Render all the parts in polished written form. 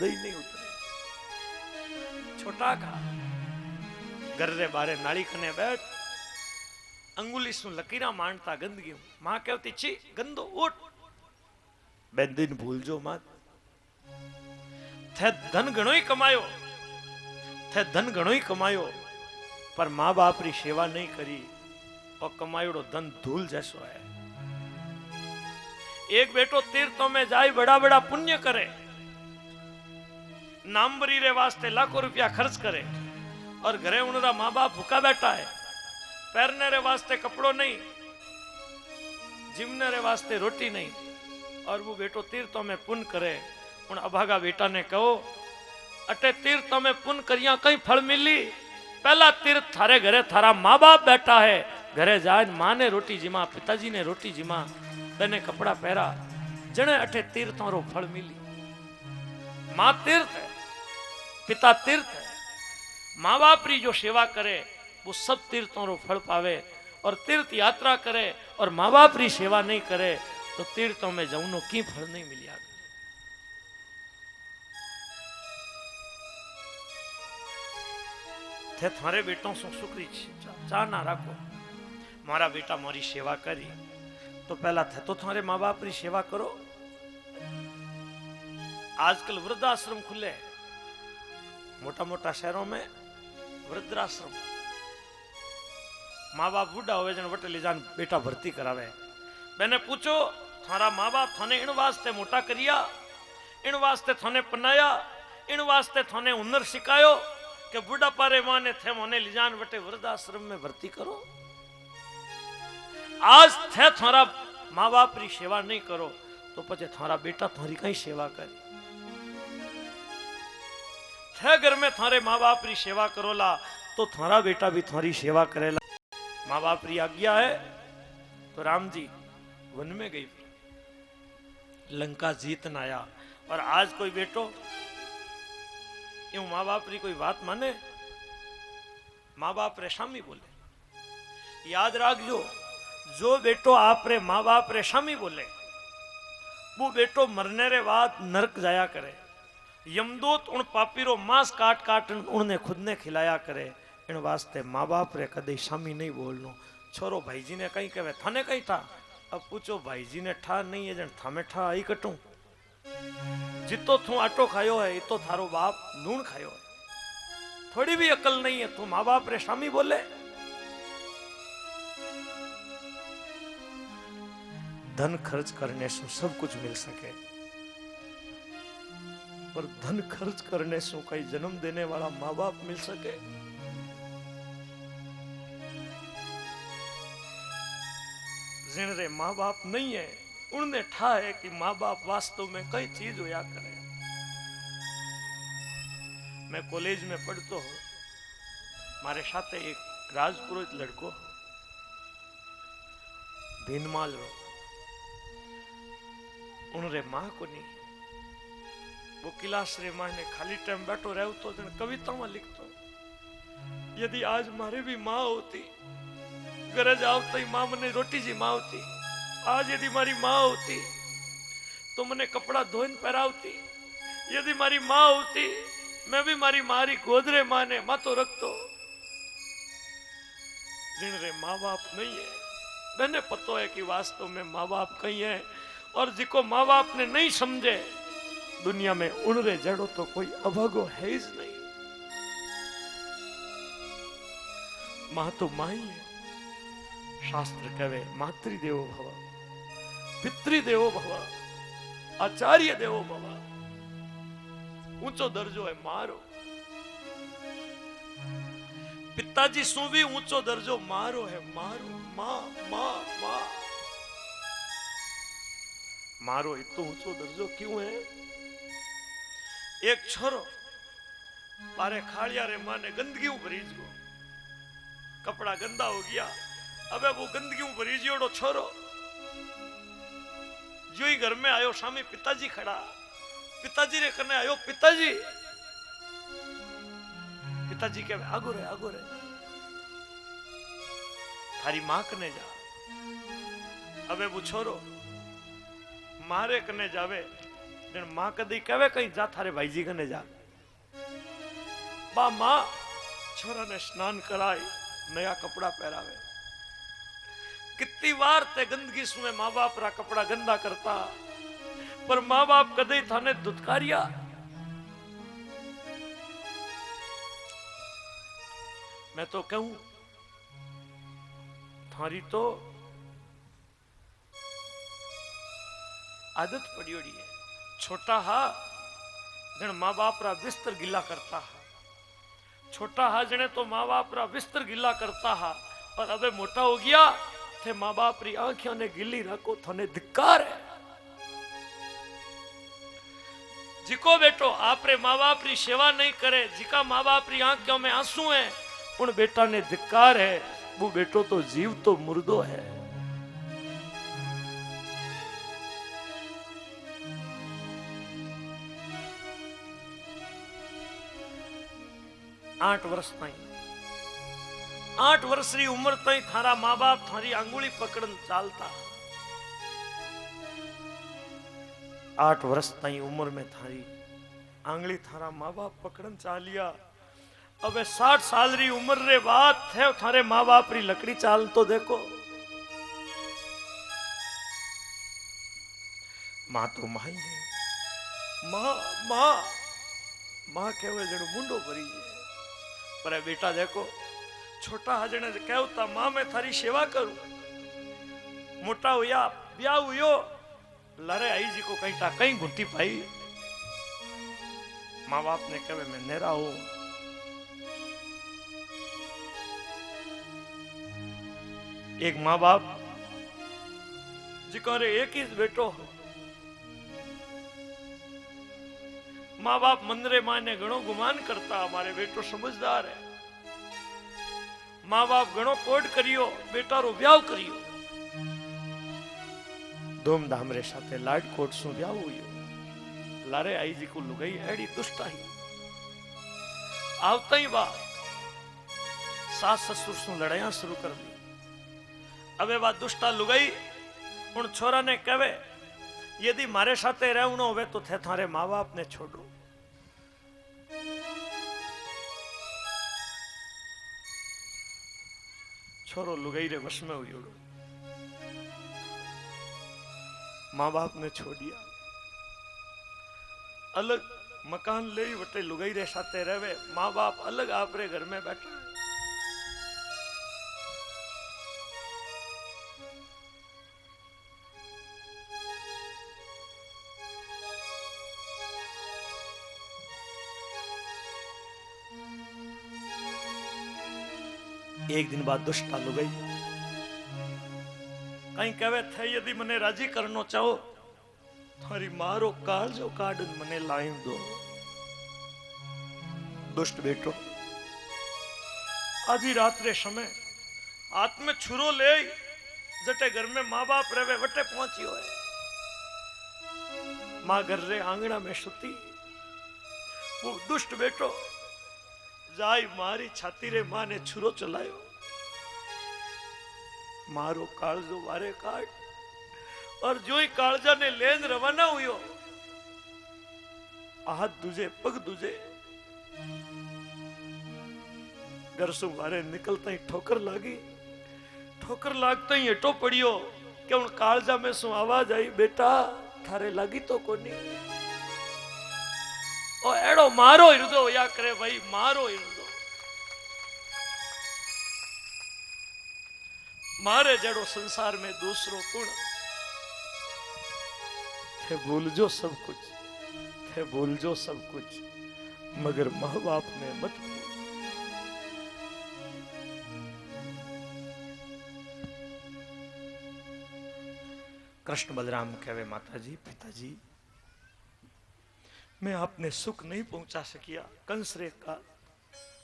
दही नहीं उतरे। छोटा का घर रे बारे नाली खने बैठ अंगुली सु लकीरा मांडता गंदगी मां कहती छी गंदो उठ बेन दिन भूलजो मत थे धन घणो ही कमायो थे धन घणो ही कमायो पर मां बाप री सेवा नहीं करी और कमायोड़ो धन धूल जैसो है। एक बेटो तीर्थों में जाए बड़ा बड़ा पुण्य करे नामबरी रे वास्ते लाखों रुपया खर्च करे और घरे उनरा माँ बाप भूखा बैठा है पैरने रे वास्ते कपड़ो नहीं जिमने रे वास्ते रोटी नहीं और वो बेटो तीर्थों में पुण्य करे उन अभागा बेटा ने कहो अटे तीर्थों में पुण्य करिया कई फल मिली पहला तीर्थ थारे घरे थारा माँ बाप बैठा है घरे जाए माँ ने रोटी जिमा पिताजी ने रोटी जिमा बने कपड़ा पहरा जने अटे तीर्थों रो फल मिली। माँ तीर्थ है पिता तीर्थ है माँ बाप री जो सेवा करे वो सब तीर्थों रो फल पावे और तीर्थ यात्रा करे और माँ बाप री सेवा नहीं करे तो तीर्थों में जाऊनो की फल नहीं मिलिया। थे थारे बेटों सु सुखरी चा ना राखो मारा बेटा मारी सेवा करी तो पहला थे तो थारे माँ बाप री सेवा करो। आजकल वृद्धाश्रम खुले मोटा मोटा शहरों में वृद्धाश्रम माँ बाप बूढ़ा होवे जन वटे ले जान बेटा भर्ती करावे मैंने पूछो थारा माँ बाप थाने इन वास्ते मोटा करिया इन वास्ते थाने पनाया इन वास्ते थाने हुनर सिखायो कि बूढ़ा पारे माँ ने थे मोने ले जान वटे वृद्धाश्रम में भर्ती करो। आज थे थारा माँ बाप री सेवा नहीं करो तो पचे थारा बेटा थारी कई सेवा करे थे घर में थारे माँ बाप री सेवा करोला तो थारा बेटा भी थारी सेवा करेला। माँ बाप री आज्ञा है तो राम जी वन में गई लंका जीतन आया और आज कोई बेटो यूं माँ बाप री कोई बात माने माँ बाप रे शामी बोले याद राखजो जो बेटो आप रे माँ बाप रे शामी बोले वो बेटो मरने रे बाद नरक जाया करे यमदूत उन पापीरो मांस काट काट उन्हें खुद ने खिलाया करे इन वास्ते माँ बाप रे कदे शामी नहीं बोलनो। छोरो भाई जी ने कहीं कहे थाने कहीं था अब पूछो भाई जी ने ठा नहीं है जन थामे ठा आई कटू जितो तू आटो खायो है ये तो थारो बाप लूण खायो है थोड़ी भी अकल नहीं है तू माँ बाप रे शामी बोले। धन खर्च करने से सब कुछ मिल सके पर धन खर्च करने से कई जन्म देने वाला माँ बाप मिल सके। जिन रे माँ बाप नहीं है उन्हें ठा है कि माँ बाप वास्तव में कई चीज होया करे। मैं कॉलेज में पढ़तो हूँ मारे साथ एक राजपुरोहित लड़को भीनमाल रो उनरे माँ को नहीं वो क्लास रे माँ ने खाली टाइम बैठो रहो तो कविता में लिखतो यदि आज मारे भी माँ होती घरे जाओ तो माँ मने रोटी जी माँ होती आज यदि मारी माँ होती तो मने कपड़ा धोइन पहरावती यदि मारी माँ होती मैं भी मारी मारी गोदरे माँ ने मातो रखतो। जिन रे माँ बाप नहीं है मैंने पतो है कि वास्तव में माँ बाप कहीं है और जिको माँ बाप ने नहीं समझे दुनिया में उनरे जड़ो तो कोई अभागो है ही नहीं। माँ तो माँ ही है शास्त्र कहे मातृदेवो भव पितृदेवो भव आचार्य देवो भव ऊंचो दर्जो है मारो पिताजी सु भी ऊंचो दर्जो मारो है मारो माँ माँ माँ मारो इतो ऊंचो दर्जो क्यों है। एक छोरो मारे खालिया रे माँ ने गंदगी भरीज गो कपड़ा गंदा हो गया अबे वो गंदगी भरीजियोड़ो छोरो जो ही घर में आयो सामने पिताजी खड़ा पिताजी रे करने आयो पिताजी पिताजी के आगो रे थारी माँ कने जा अबे वो छोरो मारे कने जावे मां कदी कहे कहीं जा थारे भाई जी कने जा बा मां छोरा ने स्नान कराए नया कपड़ा पहरावे कितनी बार ते गंदगी सुने मां बाप रा कपड़ा गंदा करता पर मां बाप कदे थाने दुत्कारिया मैं तो कहूं थारी तो आदत पड़ी है छोटा हा जन मां बाप रा बिस्तर गिला करता हा छोटा हा जने तो मां बाप रा बिस्तर गिला करता हा और अबे मोटा हो गया थे मां बाप री आंखों ने गिली रखो थाने धिक्कार है जिको बेटो आपरे मां बाप री सेवा नहीं करे जिका मां बाप री आंखों में आंसू है उन बेटा ने धिक्कार है वो बेटो तो जीव तो मुर्दो है 8 वर्ष ताई 8 वर्ष री उम्र ताई थारा माँ बाप थारी आंगुली पकड़न चालता 8 वर्ष ताई उम्र में थारी आंगली थारा माँ बाप पकड़न चालिया अबे 60 साल री उम्र रे बाद थे थारे माँ बाप री लकड़ी चाल तो देखो माँ तो माई है माँ माँ माँ केवल जड़ मुंडो भरी है पर बेटा देखो छोटा हजने कहता माँ मैं थारी सेवा करूं मोटा हुआ ब्याह हुयो लरे आई जी को कहीं घुट्टी पाई माँ बाप ने कहे मैं नेरा हूं एक माँ बाप जिको एक ही बेटो माँ बाप मंदरे माँ ने घणो गुमान करता हमारे बेटो समझदार है माँ बाप घणो कोड करियो बेटा रो ब्याह करियो धूमधाम रे साथे लाड कोट सु ब्याह हुयो लारे आई जी को लुगाई एड़ी दुष्टाई आवता ही बात सास ससुर सु लड़ाइयां शुरू कर दी अबे बात दुष्टा लुगाई उन छोरा ने कहे यदि मारे साथे रहना होवे तो थे थारे माँ बाप ने छोड़ो छोरो लुगाई रे वश में हुई माँ बाप ने छोड़ दिया अलग मकान ले वटे लुगाई रे साथे रहवे माँ बाप अलग आपरे घर में बैठा एक दिन बाद दुष्टा लुगाई कहीं कहे थे यदि मने राजी करनो चाहो थारी मारो कालजो काढन मने लाइन दो दुष्ट बेटो आधी रात रे समय हाथ में छुरो ले जटे घर में माँ बाप रहे वटे पहुंचियो है माँ घर रे आंगना में सुती वो दुष्ट बेटो जाई मारी छाती रे मां ने छुरो चलायो मारो कालजो वारे काट और जो ही कालजा ने लेन रवाना हुयो हाथ दूजे पग दूजे घर सु वारे निकलता ही ठोकर लागता ही एटो पड़ियो कि उन कालजा में सु आवाज आई बेटा थारे लागी तो कोनी ओ एड़ो मारो हिरदो या करे भाई मारो हिरदो मारे जड़ो संसार में दूसरो कुण थे भूल जो सब कुछ मगर माँ बाप ने मत भूल कृष्ण बलराम कहवे माताजी पिताजी मैं आपने सुख नहीं पहुंचा सकिया कंस रे का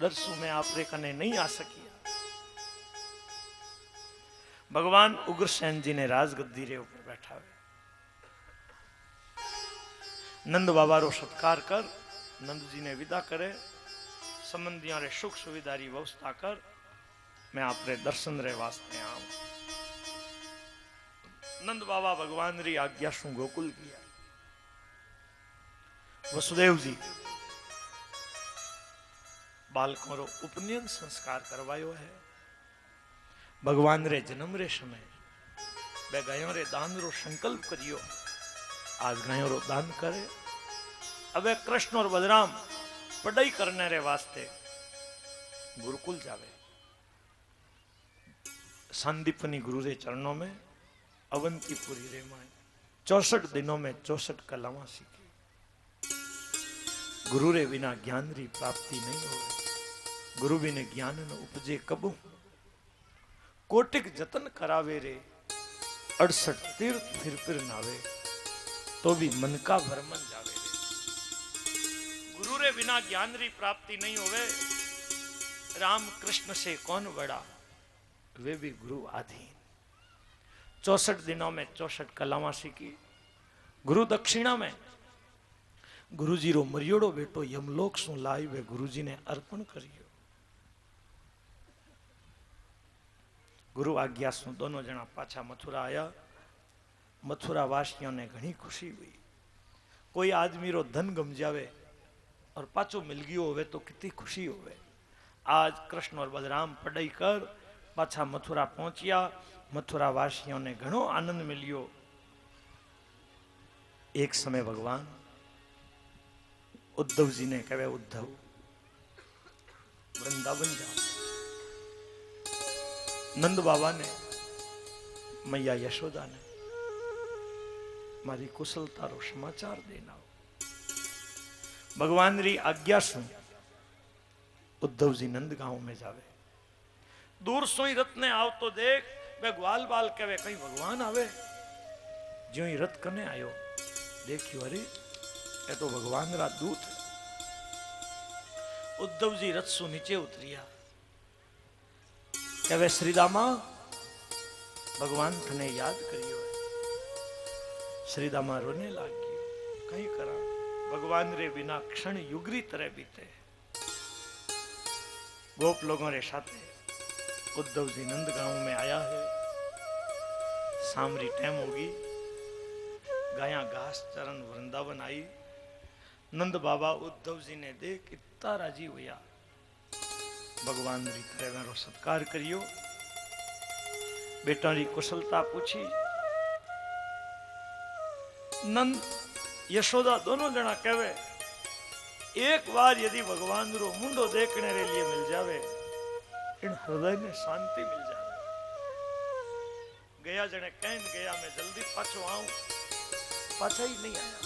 दर्शु में आप रे कने नहीं आ सकिया भगवान उग्रसेन जी ने राजगद्दी रे ऊपर बैठा हुए नंद बाबा रो सत्कार कर नंद जी ने विदा करे संबंधियों रे सुख सुविधा री व्यवस्था कर मैं आप रे दर्शन रे वास्ते आऊं नंद बाबा भगवान री आज्ञा सु गोकुल गया वसुदेव जी बालकों रो उपनयन संस्कार करवायो है। भगवान रे जन्म रे समय बे गायों रे दान रो संकल्प करियो। आज गायों रो दान करे। अब कृष्ण और बलराम पढ़ाई करने रे वास्ते गुरुकुल जावे। संदीपनी गुरु रे चरणों में अवंतीपुरी रे माए 64 दिनों में 64 कलावा सीखी। गुरु रे बिना ज्ञान री प्राप्ति नहीं होवे। गुरु बिना ज्ञान न उपजे कबू। कोटिक जतन करावे रे 68 तीर्थ फिर नावे तो भी मन का भ्रमण जावे रे। गुरु रे बिना ज्ञान री प्राप्ति नहीं होवे। राम कृष्ण से कौन बड़ा, वे भी गुरु अधीन। 64 दिनों में 64 कलावा सीखी। गुरु दक्षिणा में गुरुजी रो मरियोड़ो बेटो यमलोक सु लाई वे गुरुजी ने अर्पण करियो। गुरु आज्ञा सु दोनों जना पाछा मथुरा आया। मथुरा वासियों ने घनी खुशी हुई। कोई आदमी रो धन गम जावे और पाछो मिल गयो होवे तो कितनी खुशी होवे। आज कृष्ण और बलराम पढ़ाई कर पाछा मथुरा पहुंचिया। मथुरा वासियों ने घणो आनंद मिलियो। एक समय भगवान उद्धव जी ने कहे, उद्धव वृंदावन जाओ। नंद बाबा ने मैया यशोदा ने मारी कुशलता रो समाचार देना। भगवान री आज्ञा सुन उद्धव जी नंद गांव में जावे। दूर सोई रथ ने आव तो देख वे ग्वाल बाल कहे कहीं भगवान आवे। जो ही रथ कने आयो देखियो अरे ये तो भगवान रा दूत है। उद्धव जी रथ सु नीचे उतरिया। कहे श्रीदामा भगवान थने याद करियो है। श्रीदामा रोने लागी। कहीं करा भगवान रे बिना क्षण युगरी तरह बीते। गोप लोगों रे साथे उद्धव जी नंद गांव में आया है। सामरी टाइम होगी। गाया घास चरण वृंदावन आई। नंद बाबा उद्धव जी ने देख इतना राजी हुआ। भगवान री तरह रो सत्कार करियो। बेटा री कुशलता पूछी। नंद यशोदा दोनों जना कहे एक बार यदि भगवान रो मुंडो देखने रे लिए मिल जावे इन हृदय में शांति मिल जावे। गया जने कहन गया मैं जल्दी पाछो आऊं। पाछा ही नहीं आया।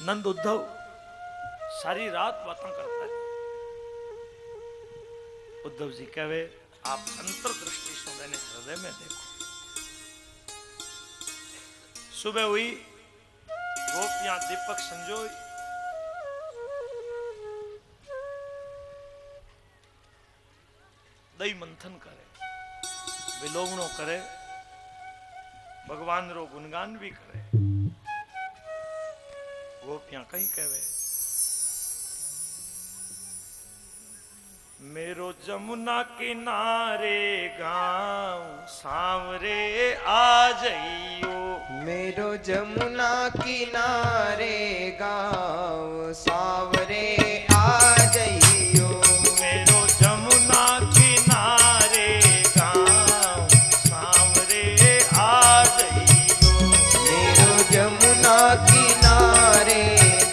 नंद उद्धव सारी रात बातें करता है। उद्धव जी कहे आप अंतर्दृष्टि से मैंने हृदय में देखो। सुबह हुई गोपियां दीपक संजोई। दही मंथन करे, विलोवणो करे, भगवान रो गुणगान भी करे। गोपियां कहीं कहे मेरो जमुना किनारे गांव सांवरे आ जइयो। मेरो जमुना किनारे गांव सांवरे आ जइयो। मेरो जमुना किनारे गांव सांवरे आ जइयो। मेरो जमुना किनारे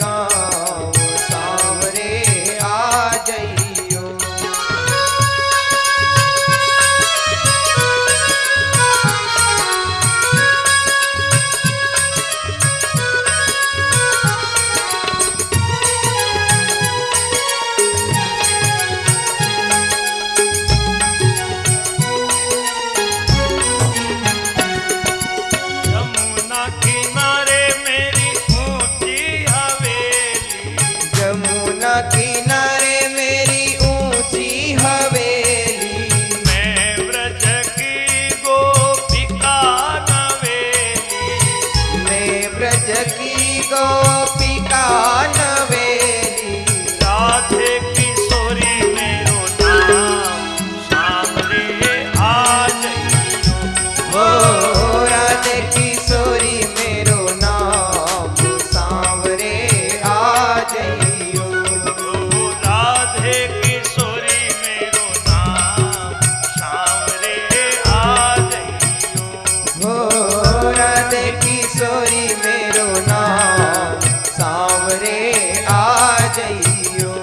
गांव सांवरे आ जइयो। जइयो। ओ राधे किशोरी मेरो नाम सांवरे आ जइयो। हो राधे किशोरी मेरो नाम सांवरे आ जइयो।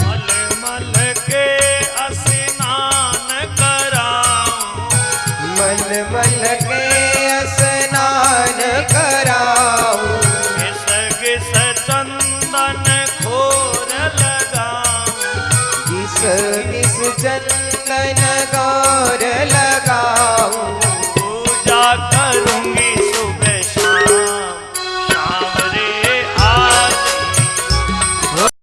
मलमल के स्नान कराऊं। मलमल के स्नान कराऊं। घिस घिस चंदन घोर लगाऊं। घिस घिस चंदन घोर